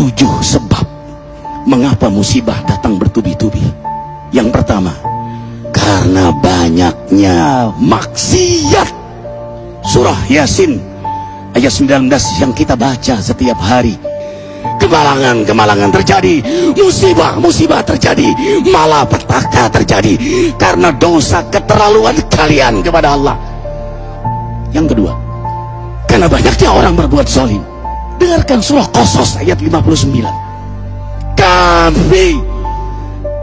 7 sebab mengapa musibah datang bertubi-tubi. Yang pertama, karena banyaknya maksiat. Surah Yasin ayat 19 yang kita baca setiap hari. Kemalangan terjadi, musibah terjadi, malapetaka terjadi karena dosa keterlaluan kalian kepada Allah. Yang kedua, karena banyaknya orang berbuat zalim. Dengarkan surah Qasas ayat 59. Kami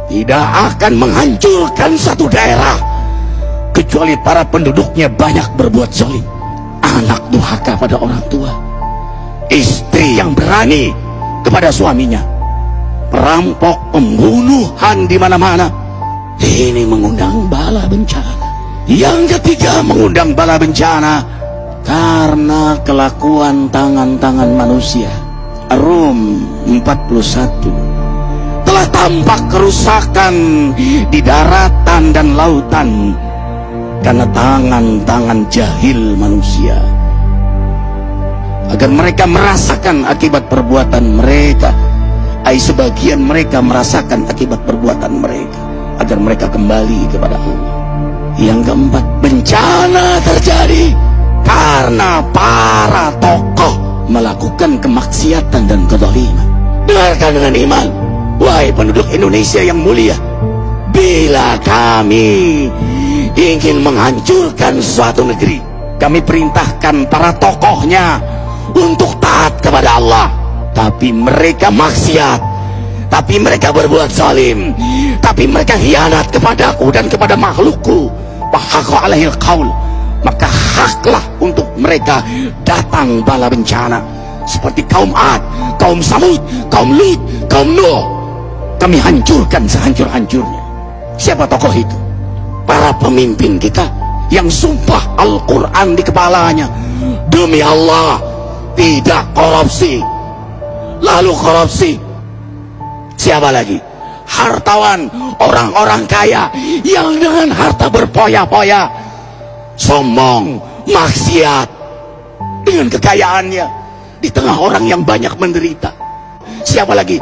tidak akan menghancurkan satu daerah kecuali para penduduknya banyak berbuat zalim. Anak durhaka pada orang tua, istri yang berani kepada suaminya, perampok, pembunuhan di mana-mana. Ini mengundang bala bencana. Yang ketiga, mengundang bala bencana karena kelakuan tangan-tangan manusia. Rum 41. Telah tampak kerusakan di daratan dan lautan karena tangan-tangan jahil manusia, agar mereka merasakan akibat perbuatan mereka. Sebagian mereka merasakan akibat perbuatan mereka, agar mereka kembali kepada Allah. Yang keempat, bencana terjadi karena para tokoh melakukan kemaksiatan dan kezaliman. Dengarkan dengan iman, wahai penduduk Indonesia yang mulia, bila kami ingin menghancurkan suatu negeri, kami perintahkan para tokohnya untuk taat kepada Allah, tapi mereka maksiat, tapi mereka berbuat zalim, tapi mereka khianat kepadaku dan kepada makhlukku. Fahaqa alaihil qaul, maka haklah untuk mereka datang bala bencana seperti kaum Ad, kaum Samud, kaum Lut, kaum Nuh. Kami hancurkan sehancur-hancurnya. Siapa tokoh itu? Para pemimpin kita yang sumpah Al-Quran di kepalanya, demi Allah tidak korupsi. Lalu korupsi. Siapa lagi? Hartawan, orang-orang kaya yang dengan harta berpoya-poya, sombong, maksiat dengan kekayaannya di tengah orang yang banyak menderita. Siapa lagi?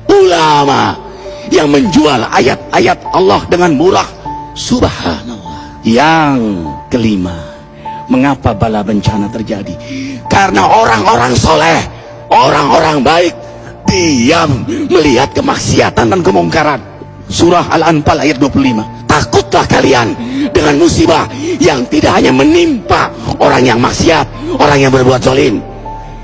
Ulama yang menjual ayat-ayat Allah dengan murah. Subhanallah. Yang kelima, mengapa bala bencana terjadi? Karena orang-orang soleh, orang-orang baik diam melihat kemaksiatan dan kemungkaran. Surah Al-Anfal ayat 25. Takutlah kalian dengan musibah yang tidak hanya menimpa orang yang maksiat, orang yang berbuat zalim,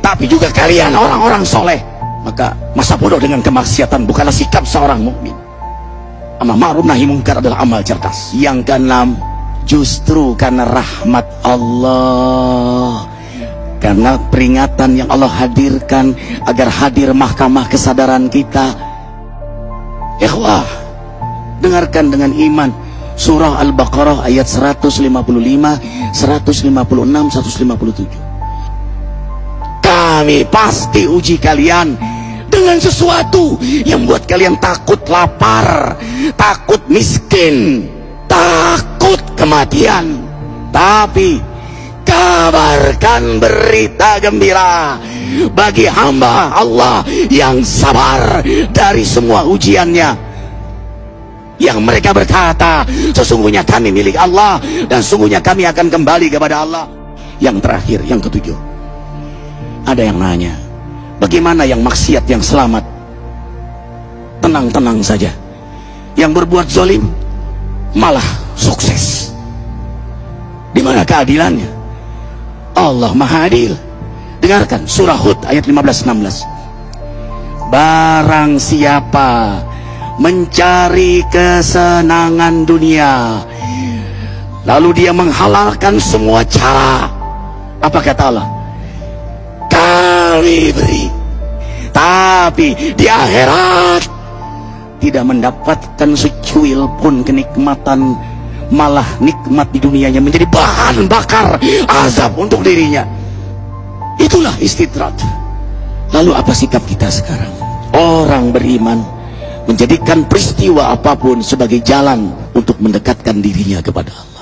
tapi juga kalian orang-orang soleh. Maka masa bodoh dengan kemaksiatan bukanlah sikap seorang mukmin. Amar ma'ruf nahi mungkar adalah amal cerdas. Yang keenam, justru karena rahmat Allah, karena peringatan yang Allah hadirkan agar hadir mahkamah kesadaran kita. Ikhwah, dengarkan dengan iman surah Al-Baqarah ayat 155, 156, 157. Kami pasti uji kalian dengan sesuatu yang buat kalian takut lapar, takut miskin, takut kematian. Tapi kabarkan berita gembira bagi hamba Allah yang sabar dari semua ujiannya, yang mereka berkata, sesungguhnya kami milik Allah dan sungguhnya kami akan kembali kepada Allah. Yang terakhir, yang ketujuh, ada yang nanya, bagaimana yang maksiat yang selamat? Tenang-tenang saja. Yang berbuat zalim malah sukses. Di mana keadilannya? Allah Maha Adil. Dengarkan surah Hud ayat 15-16. Barang siapa mencari kesenangan dunia, lalu dia menghalalkan semua cara, apa kata Allah? Kami beri, tapi di akhirat tidak mendapatkan secuil pun kenikmatan, malah nikmat di dunianya menjadi bahan bakar azab untuk dirinya. Itulah istidrat. Lalu apa sikap kita sekarang? Orang beriman menjadikan peristiwa apapun sebagai jalan untuk mendekatkan dirinya kepada Allah.